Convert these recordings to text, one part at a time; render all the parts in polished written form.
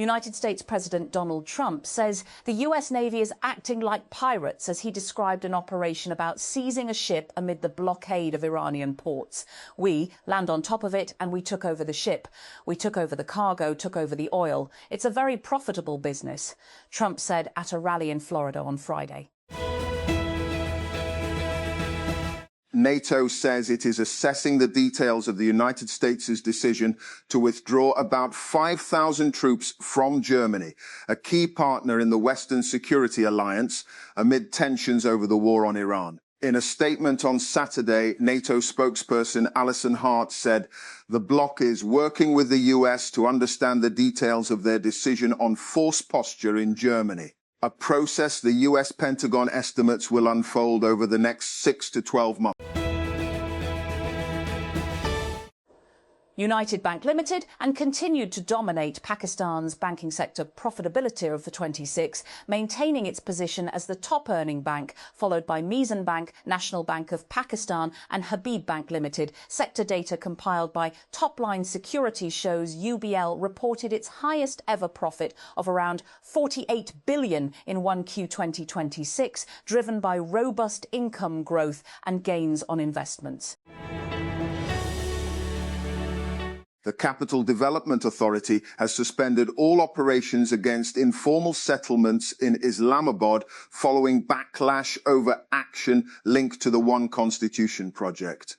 United States President Donald Trump says the US Navy is acting like pirates as he described an operation about seizing a ship amid the blockade of Iranian ports. We land on top of it and we took over the ship. We took over the cargo, took over the oil. It's a very profitable business, Trump said at a rally in Florida on Friday. NATO says it is assessing the details of the United States' decision to withdraw about 5,000 troops from Germany, a key partner in the Western Security Alliance, amid tensions over the war on Iran. In a statement on Saturday, NATO spokesperson Alison Hart said the bloc is working with the US to understand the details of their decision on force posture in Germany, a process the US Pentagon estimates will unfold over the next 6 to 12 months. United Bank Limited and continued to dominate Pakistan's banking sector profitability of the 26, maintaining its position as the top-earning bank, followed by Mizan Bank, National Bank of Pakistan and Habib Bank Limited. Sector data compiled by Top Line Securities shows UBL reported its highest ever profit of around 48 billion in 1Q 2026, driven by robust income growth and gains on investments. The Capital Development Authority has suspended all operations against informal settlements in Islamabad following backlash over action linked to the One Constitution project.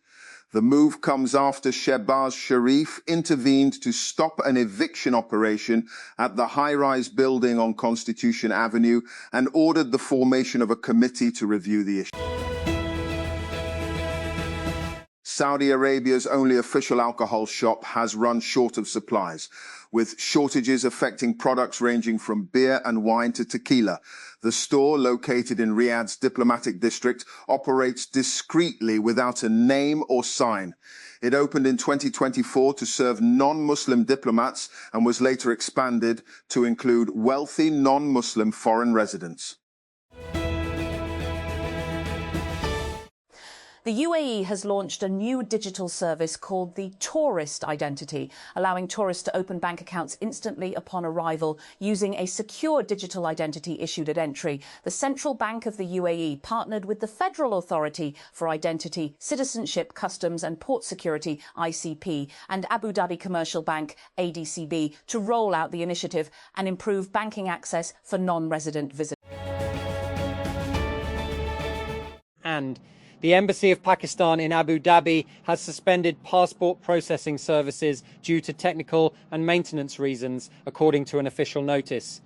The move comes after Shehbaz Sharif intervened to stop an eviction operation at the high-rise building on Constitution Avenue and ordered the formation of a committee to review the issue. Saudi Arabia's only official alcohol shop has run short of supplies, with shortages affecting products ranging from beer and wine to tequila. The store, located in Riyadh's diplomatic district, operates discreetly without a name or sign. It opened in 2024 to serve non-Muslim diplomats and was later expanded to include wealthy non-Muslim foreign residents. The UAE has launched a new digital service called the Tourist Identity, allowing tourists to open bank accounts instantly upon arrival using a secure digital identity issued at entry. The Central Bank of the UAE partnered with the Federal Authority for Identity, Citizenship, Customs and Port Security, ICP, and Abu Dhabi Commercial Bank, ADCB, to roll out the initiative and improve banking access for non-resident visitors. And the Embassy of Pakistan in Abu Dhabi has suspended passport processing services due to technical and maintenance reasons, according to an official notice.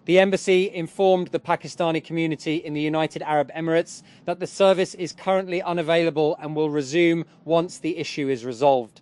The embassy informed the Pakistani community in the United Arab Emirates that the service is currently unavailable and will resume once the issue is resolved.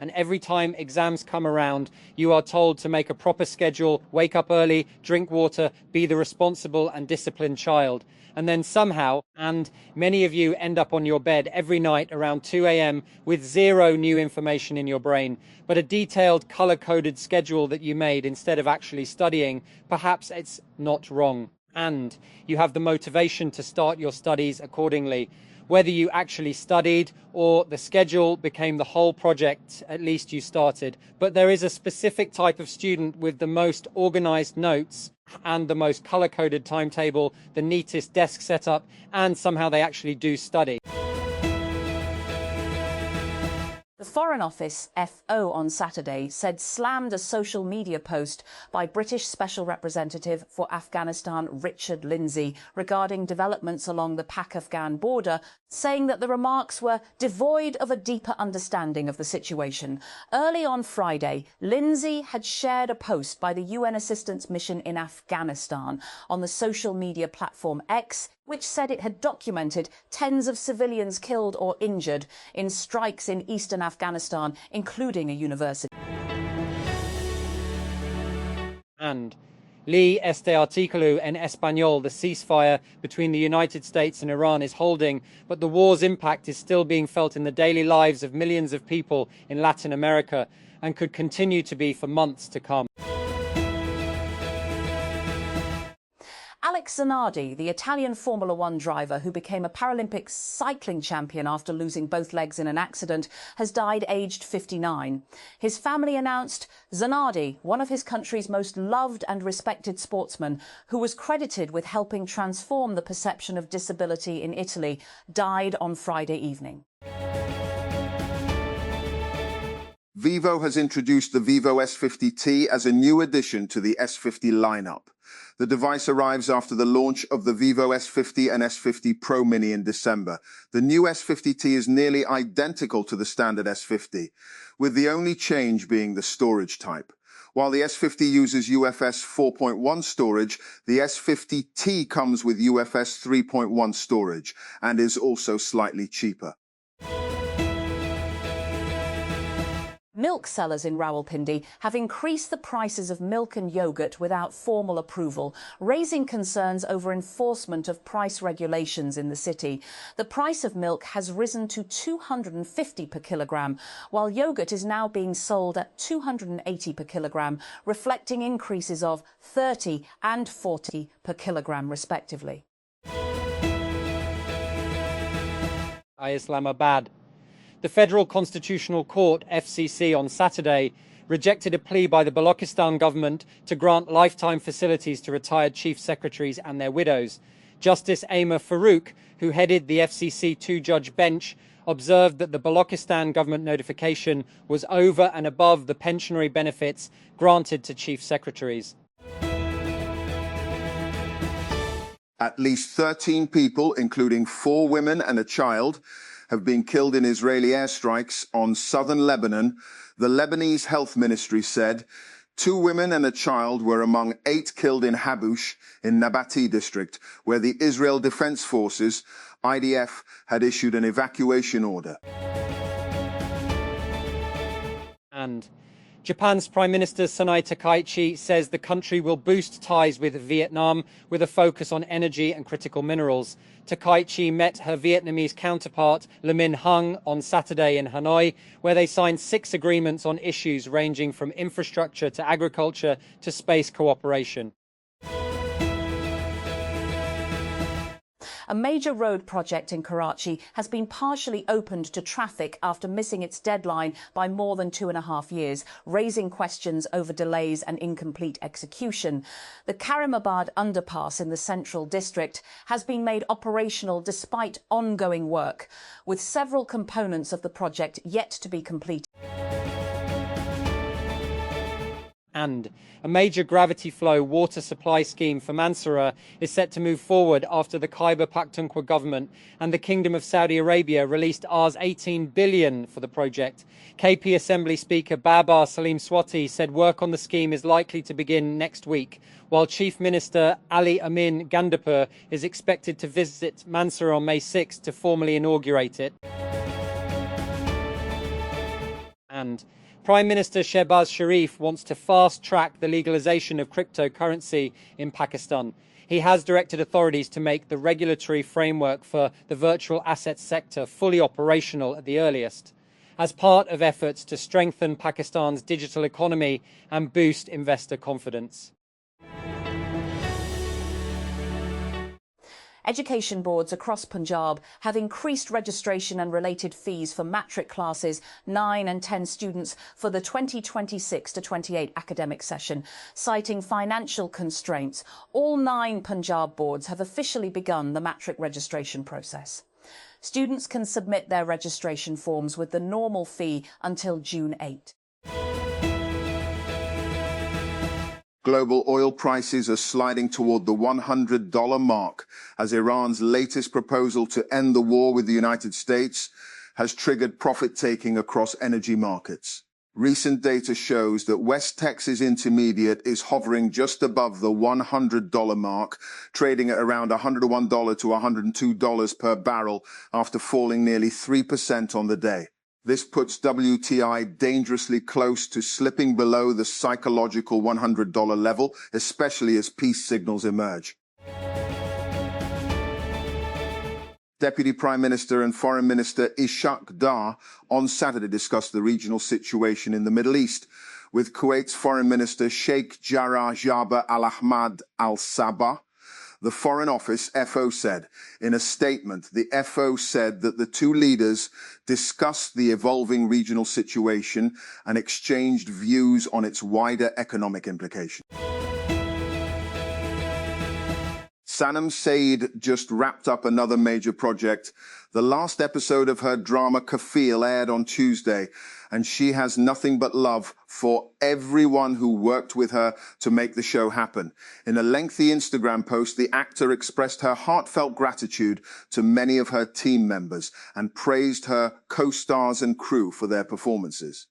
And every time exams come around, you are told to make a proper schedule, wake up early, drink water, be the responsible and disciplined child. And then somehow, and many of you end up on your bed every night around 2 a.m. with zero new information in your brain, but a detailed color-coded schedule that you made instead of actually studying. Perhaps it's not wrong. And you have the motivation to start your studies accordingly. Whether you actually studied or the schedule became the whole project, at least you started. But there is a specific type of student with the most organized notes and the most color-coded timetable, the neatest desk setup, and somehow they actually do study. The Foreign Office, FO, on Saturday said slammed a social media post by British Special Representative for Afghanistan Richard Lindsay regarding developments along the Pak-Afghan border, saying that the remarks were devoid of a deeper understanding of the situation. Early on Friday, Lindsay had shared a post by the UN Assistance Mission in Afghanistan on the social media platform X, which said it had documented tens of civilians killed or injured in strikes in eastern Afghanistan, including a university. And Lee este artículo en español, the ceasefire between the United States and Iran is holding, but the war's impact is still being felt in the daily lives of millions of people in Latin America and could continue to be for months to come. Alex Max Zanardi, the Italian Formula One driver who became a Paralympic cycling champion after losing both legs in an accident, has died aged 59. His family announced Zanardi, one of his country's most loved and respected sportsmen, who was credited with helping transform the perception of disability in Italy, died on Friday evening. Vivo has introduced the Vivo S50T as a new addition to the S50 lineup. The device arrives after the launch of the Vivo S50 and S50 Pro Mini in December. The new S50T is nearly identical to the standard S50, with the only change being the storage type. While the S50 uses UFS 4.1 storage, the S50T comes with UFS 3.1 storage and is also slightly cheaper. Milk sellers in Rawalpindi have increased the prices of milk and yoghurt without formal approval, raising concerns over enforcement of price regulations in the city. The price of milk has risen to $250 per kilogram, while yoghurt is now being sold at $280 per kilogram, reflecting increases of $30 and $40 per kilogram, respectively. Islamabad. The Federal Constitutional Court, FCC, on Saturday rejected a plea by the Balochistan government to grant lifetime facilities to retired chief secretaries and their widows. Justice Amar Farouk, who headed the FCC two-judge bench, observed that the Balochistan government notification was over and above the pensionary benefits granted to chief secretaries. At least 13 people, including 4 women and a child, have been killed in Israeli airstrikes on southern Lebanon. The Lebanese Health Ministry said 2 women and a child were among 8 killed in Habush in Nabati district, where the Israel Defense Forces, IDF, had issued an evacuation order. And Japan's Prime Minister Sonai Takaichi says the country will boost ties with Vietnam with a focus on energy and critical minerals. Takaichi met her Vietnamese counterpart Le Minh Hung on Saturday in Hanoi, where they signed 6 agreements on issues ranging from infrastructure to agriculture to space cooperation. A major road project in Karachi has been partially opened to traffic after missing its deadline by more than 2.5 years, raising questions over delays and incomplete execution. The Karimabad underpass in the Central District has been made operational despite ongoing work, with several components of the project yet to be completed. And a major gravity flow water supply scheme for Mansoura is set to move forward after the Khyber Pakhtunkhwa government and the Kingdom of Saudi Arabia released Rs 18 billion for the project. KP Assembly Speaker Babar Salim Swati said work on the scheme is likely to begin next week, while Chief Minister Ali Amin Gandapur is expected to visit Mansoura on May 6 to formally inaugurate it. And Prime Minister Shehbaz Sharif wants to fast-track the legalization of cryptocurrency in Pakistan. He has directed authorities to make the regulatory framework for the virtual assets sector fully operational at the earliest, as part of efforts to strengthen Pakistan's digital economy and boost investor confidence. Education boards across Punjab have increased registration and related fees for matric classes 9 and 10 students for the 2026-28 academic session, citing financial constraints. All 9 Punjab boards have officially begun the matric registration process. Students can submit their registration forms with the normal fee until June 8. Global oil prices are sliding toward the $100 mark as Iran's latest proposal to end the war with the United States has triggered profit-taking across energy markets. Recent data shows that West Texas Intermediate is hovering just above the $100 mark, trading at around $101 to $102 per barrel after falling nearly 3% on the day. This puts WTI dangerously close to slipping below the psychological $100 level, especially as peace signals emerge. Deputy Prime Minister and Foreign Minister Ishaq Dar on Saturday discussed the regional situation in the Middle East with Kuwait's Foreign Minister Sheikh Jarrah Jaber Al Ahmad Al Sabah. The Foreign Office, FO, said. In a statement, the FO said that the two leaders discussed the evolving regional situation and exchanged views on its wider economic implications. Sanam Saeed just wrapped up another major project. The last episode of her drama Pehel aired on Tuesday, and she has nothing but love for everyone who worked with her to make the show happen. In a lengthy Instagram post, the actor expressed her heartfelt gratitude to many of her team members and praised her co-stars and crew for their performances.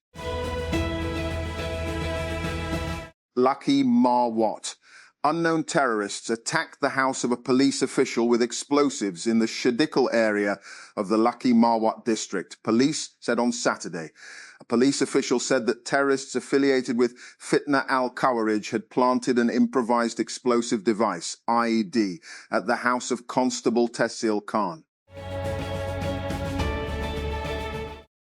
Lucky Marwat. Unknown terrorists attacked the house of a police official with explosives in the Shadikal area of the Lucky Marwat district, police said on Saturday. A police official said that terrorists affiliated with Fitna al-Khawarij had planted an improvised explosive device, IED, at the house of Constable Tehsil Khan.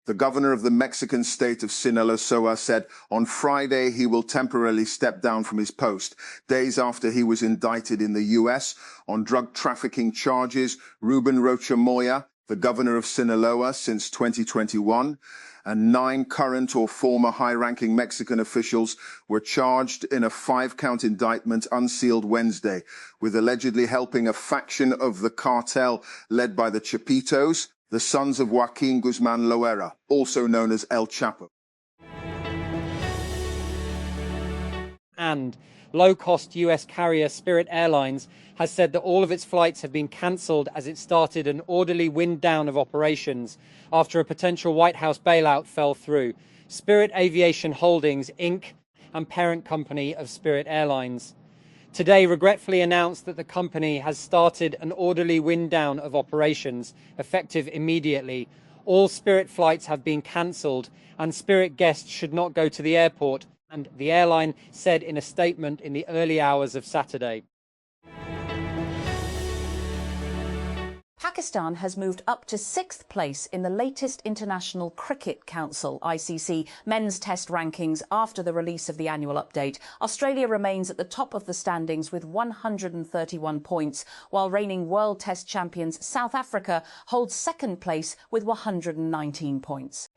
The governor of the Mexican state of Sinaloa said on Friday he will temporarily step down from his post, days after he was indicted in the U.S. on drug trafficking charges. Ruben Rocha Moya, the governor of Sinaloa since 2021, and 9 current or former high-ranking Mexican officials were charged in a 5-count indictment unsealed Wednesday, with allegedly helping a faction of the cartel led by the Chapitos, the sons of Joaquin Guzman Loera, also known as El Chapo. And low-cost US carrier Spirit Airlines has said that all of its flights have been cancelled as it started an orderly wind-down of operations after a potential White House bailout fell through. Spirit Aviation Holdings, Inc., and parent company of Spirit Airlines, today regretfully announced that the company has started an orderly wind-down of operations, effective immediately. All Spirit flights have been cancelled, and Spirit guests should not go to the airport, and the airline said in a statement in the early hours of Saturday. Pakistan has moved up to 6th place in the latest International Cricket Council (ICC) men's test rankings after the release of the annual update. Australia remains at the top of the standings with 131 points, while reigning World Test champions South Africa holds 2nd place with 119 points.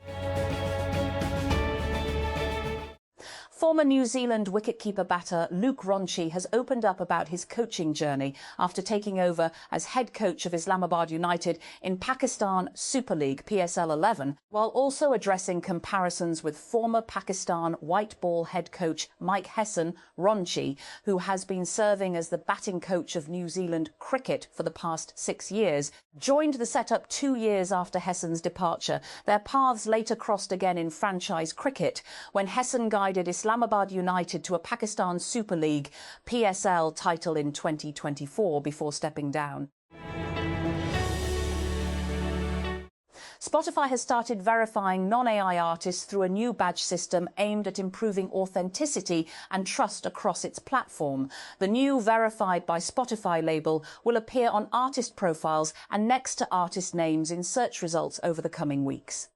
Former New Zealand wicketkeeper batter Luke Ronchi has opened up about his coaching journey after taking over as head coach of Islamabad United in Pakistan Super League PSL 11, while also addressing comparisons with former Pakistan white ball head coach Mike Hesson. Ronchi, who has been serving as the batting coach of New Zealand cricket for the past 6 years, joined the setup 2 years after Hesson's departure. Their paths later crossed again in franchise cricket when Hesson guided Islamabad United to a Pakistan Super League PSL title in 2024 before stepping down. Spotify has started verifying non-AI artists through a new badge system aimed at improving authenticity and trust across its platform. The new Verified by Spotify label will appear on artist profiles and next to artist names in search results over the coming weeks.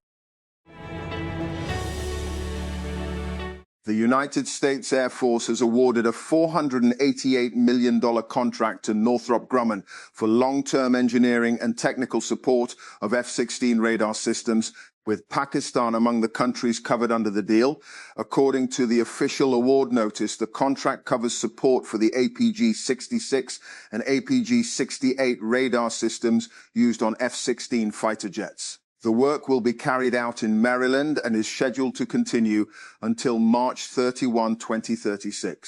The United States Air Force has awarded a $488 million contract to Northrop Grumman for long-term engineering and technical support of F-16 radar systems, with Pakistan among the countries covered under the deal. According to the official award notice, the contract covers support for the APG-66 and APG-68 radar systems used on F-16 fighter jets. The work will be carried out in Maryland and is scheduled to continue until March 31, 2036.